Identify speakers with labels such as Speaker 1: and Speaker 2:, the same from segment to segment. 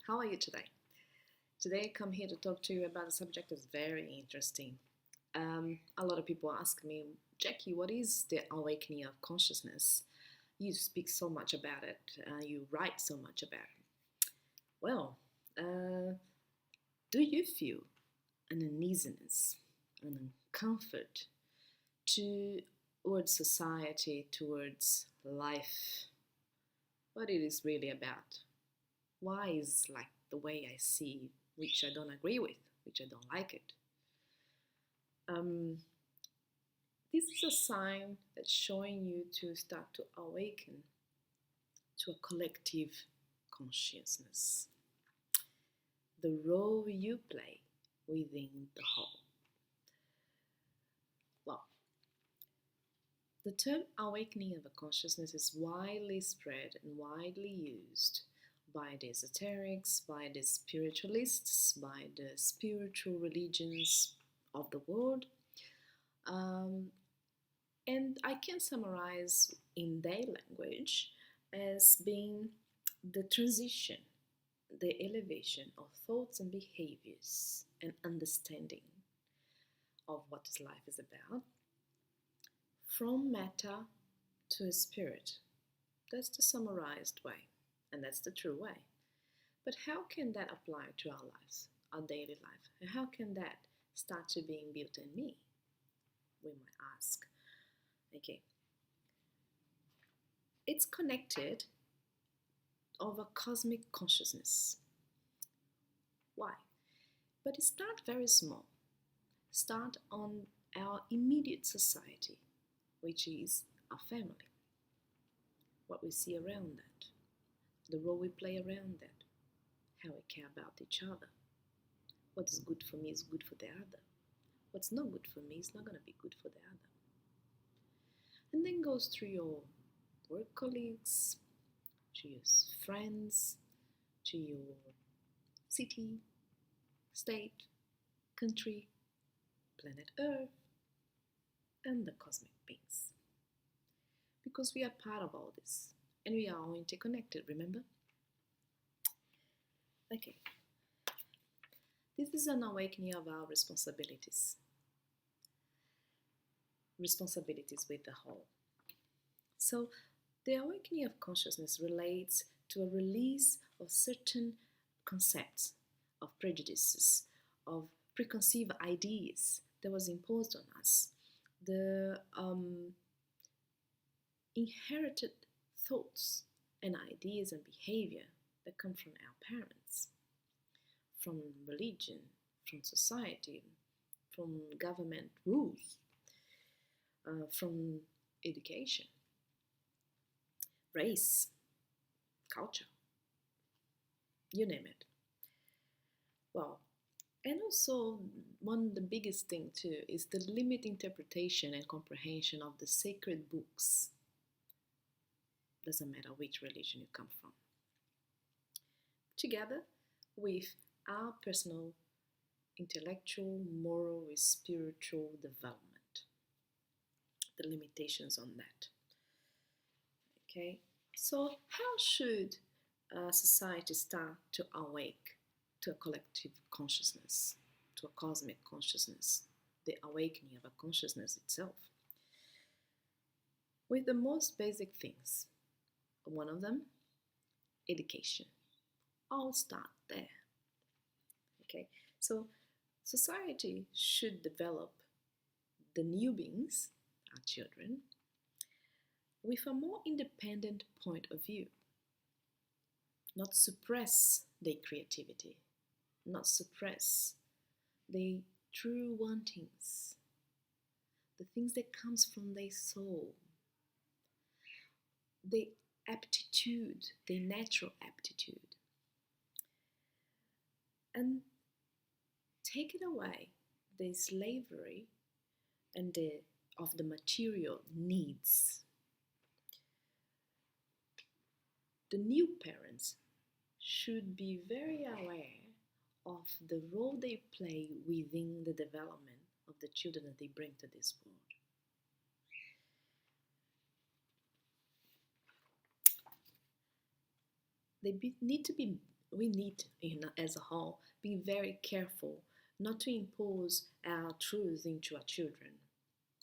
Speaker 1: How are you today? Today I come here to talk to you about a subject that's very interesting. A lot of people ask me, Jackie, what is the awakening of consciousness? You speak so much about it, you write so much about it. Well, uh, do you feel an uneasiness, an uncomfort towards society, towards life, what it is really about? Why is like the way I see, which I don't agree with, which I don't like it. Um, this is a sign that's showing you to start to awaken to a collective consciousness, the role you play within the whole. Well, the term awakening of a consciousness is widely spread and widely used by the esoterics, by the spiritualists, by the spiritual religions of the world. Um, and I can summarize in their language as being the transition, the elevation of thoughts and behaviors and understanding of what life is about from matter to a spirit. That's the summarized way, and that's the true way. But how can that apply to our lives, our daily life? And how can that start to being built in me? We might ask. Okay. It's connected of a cosmic consciousness. Why? But it starts very small. Start on our immediate society, which is our family. What we see around that, the role we play around that, how we care about each other. What is good for me is good for the other. What's not good for me is not going to be good for the other. And then goes through your work colleagues, to your friends, to your city, state, country, planet Earth, and the cosmic beings. Because we are part of all this, and we are all interconnected, remember? Okay. This is an awakening of our responsibilities with the whole. So, the awakening of consciousness relates to a release of certain concepts, of prejudices, of preconceived ideas that was imposed on us, the inherited thoughts and ideas and behavior that come from our parents, from religion, from society, from government rules, from education, race, culture, you name it. Well, and also one of the biggest thing too is the limited interpretation and comprehension of the sacred books. Doesn't matter which religion you come from. Together with our personal, intellectual, moral, and spiritual development. The limitations on that. Okay, so how should society start to awake to a collective consciousness, to a cosmic consciousness, the awakening of a consciousness itself? With the most basic things. One of them, education. All start there. Okay, so society should develop the new beings, our children, with a more independent point of view. Not suppress their creativity, not suppress their true wantings, the things that comes from their soul, their aptitude, their natural aptitude. And take it away, the slavery and of the material needs. The new parents should be very aware of the role they play within the development of the children that they bring to this world. They need to be we need, as a whole, be very careful not to impose our truths into our children.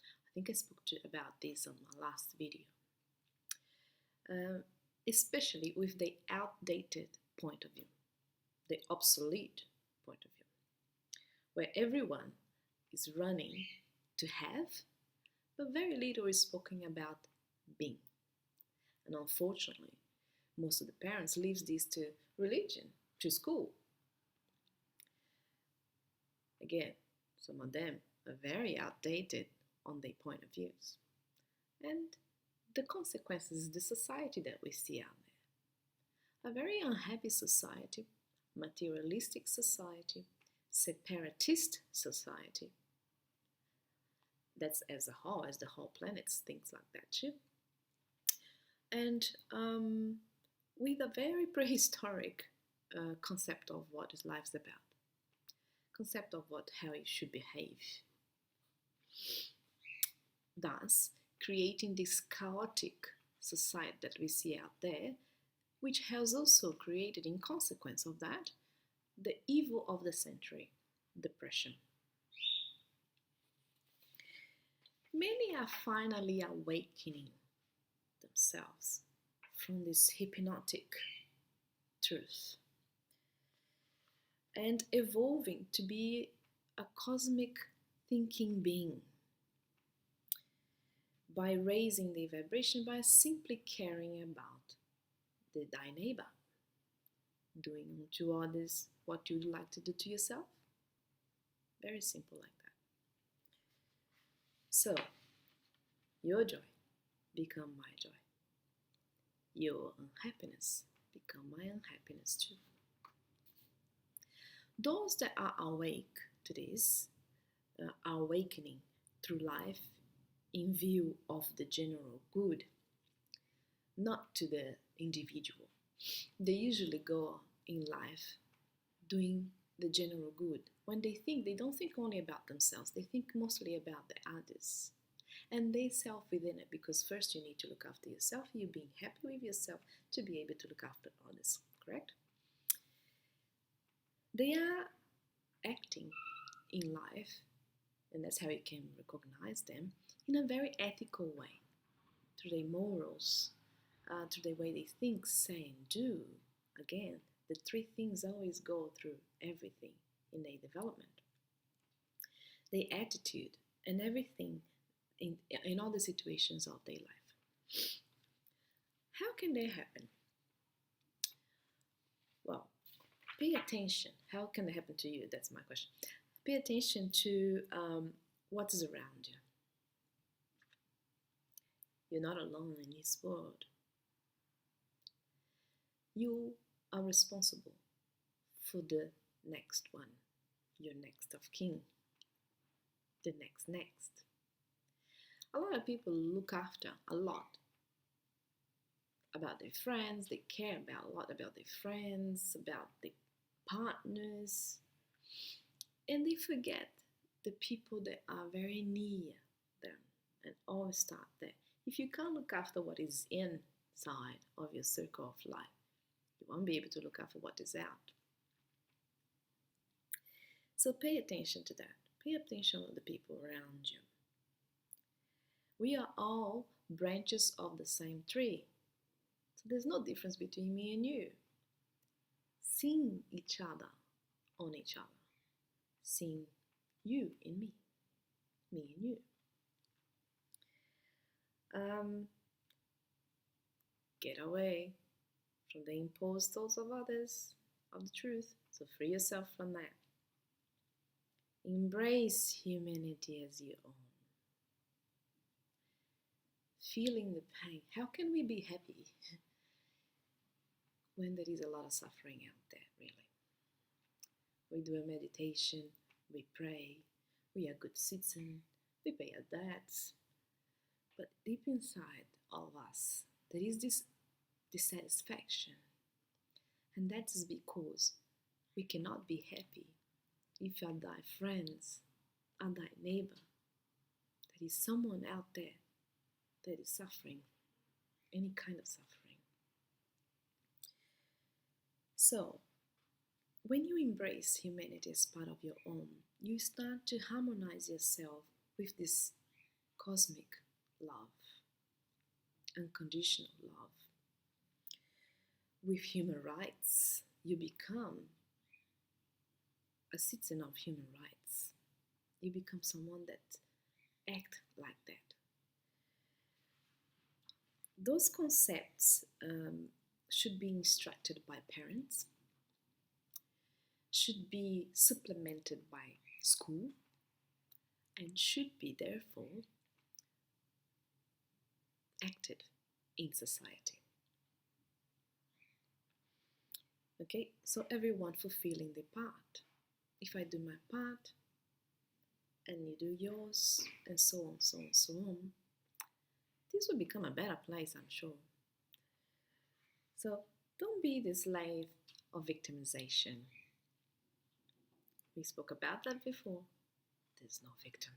Speaker 1: I think I spoke about this on my last video. Especially with the outdated point of view, the obsolete point of view, where everyone is running to have, but very little is spoken about being. And unfortunately, most of the parents leave this to religion, to school. Again, some of them are very outdated on their point of views. And the consequences, the society that we see out there, a very unhappy society, materialistic society, separatist society. That's as a whole, as the whole planet thinks like that too. And with a very prehistoric concept of what is life's about, concept of how you should behave. Thus, creating this chaotic society that we see out there, which has also created, in consequence of that, the evil of the century, depression. Many are finally awakening themselves from this hypnotic truth and evolving to be a cosmic thinking being by raising the vibration, by simply caring about thy neighbor, doing to others what you'd like to do to yourself. Very simple like that. So, your joy become my joy. Your unhappiness become my unhappiness too. Those that are awake to this are awakening through life in view of the general good, not to the individual. They usually go in life doing the general good. When they think, they don't think only about themselves, they think mostly about the others. And they self within it, because first you need to look after yourself, you being happy with yourself to be able to look after others, correct? They are acting in life, and that's how you can recognize them, in a very ethical way, through their morals, through the way they think, say, and do. Again, the three things always go through everything in their development. Their attitude and everything in all the situations of their life. How can that happen? Well, pay attention. How can that happen to you? That's my question. Pay attention to what is around you. You're not alone in this world. You are responsible for the next one, your next of kin, the next. A lot of people look after a lot about their friends. They care a lot about their friends, about their partners, and they forget the people that are very near them, and always start there. If you can't look after what is inside of your circle of life, you won't be able to look after what is out. So pay attention to that. Pay attention to the people around you. We are all branches of the same tree. So there's no difference between me and you. Seeing each other on each other. Seeing you in me. Me in you. Get away from the imposed thoughts of others, of the truth. So free yourself from that. Embrace humanity as your own. Feeling the pain. How can we be happy when there is a lot of suffering out there, really? We do a meditation, we pray, we are good citizens, we pay our debts. But deep inside all of us, there is this dissatisfaction. And that is because we cannot be happy if are thy friends, are thy neighbor. There is someone out there that is suffering, any kind of suffering. So, When you embrace humanity as part of your own, you start to harmonize yourself with this cosmic love, unconditional love. With human rights, you become a citizen of human rights. You become someone that acts like that. Those concepts should be instructed by parents, should be supplemented by school, and should be therefore acted in society. Okay, so everyone fulfilling their part. If I do my part and you do yours, and so on, so on, so on, this will become a better place, I'm sure. So don't be the slave of victimization. We spoke about that before. There's no victim.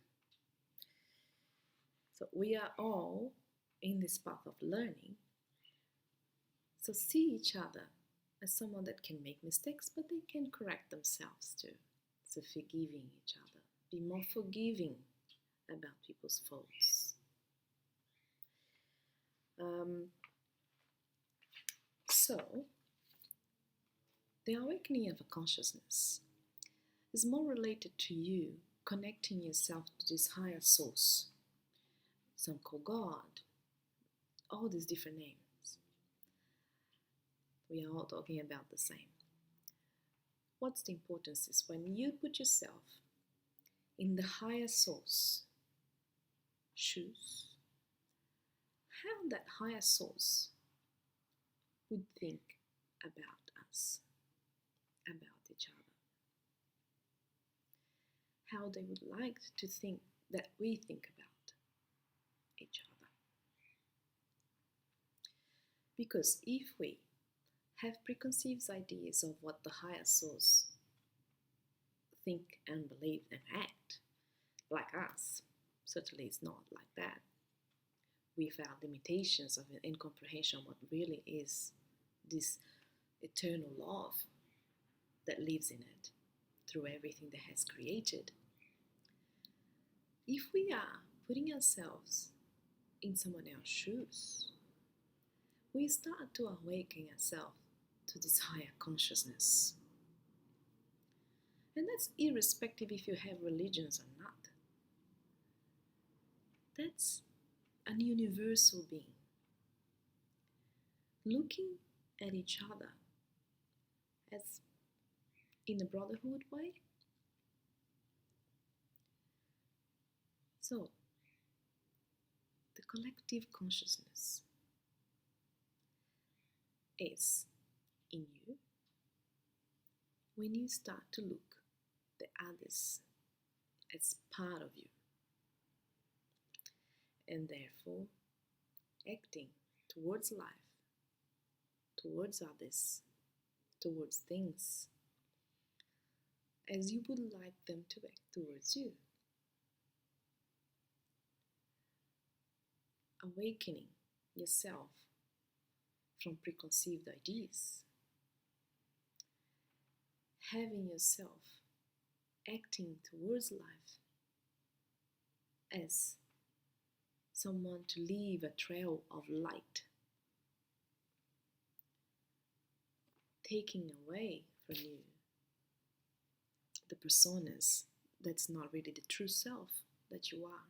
Speaker 1: So we are all in this path of learning. So see each other as someone that can make mistakes, but they can correct themselves too. So forgiving each other. Be more forgiving about people's faults. So, the awakening of a consciousness is more related to you connecting yourself to this higher source. Some call God, all these different names. We are all talking about the same. What's the importance is when you put yourself in the higher source shoes, how that higher source would think about us, about each other. How they would like to think that we think about each other. Because if we have preconceived ideas of what the higher source think and believe and act like us, certainly it's not like that. With our limitations of incomprehension of what really is this eternal love that lives in it through everything that has created. If we are putting ourselves in someone else's shoes, we start to awaken ourselves to this higher consciousness. And that's irrespective if you have religions or not. That's an universal being looking at each other as in a brotherhood way. So, the collective consciousness is in you when you start to look the others as part of you, and therefore acting towards life, towards others, towards things as you would like them to act towards you. Awakening yourself from preconceived ideas. Having yourself acting towards life as someone to leave a trail of light, taking away from you the personas that's not really the true self that you are.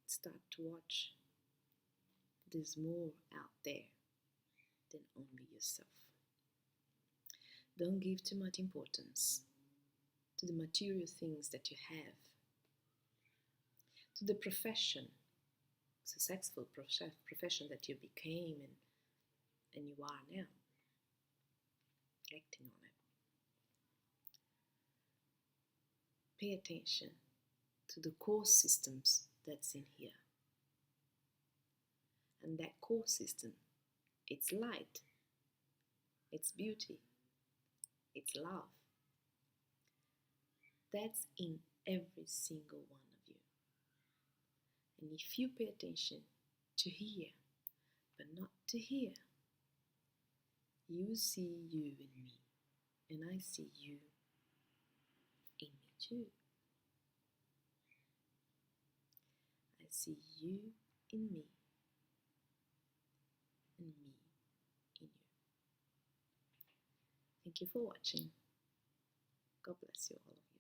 Speaker 1: Start to watch. There's more out there than only yourself. Don't give too much importance to the material things that you have, to the profession, successful profession that you became and you are now, acting on it. Pay attention to the core systems that's in here. And that core system, it's light, it's beauty, it's love. That's in every single one of you. And if you pay attention to hear, but not to hear, You see you in me, and I see you in me too. I see you in me, and me in you. Thank you for watching. God bless you all.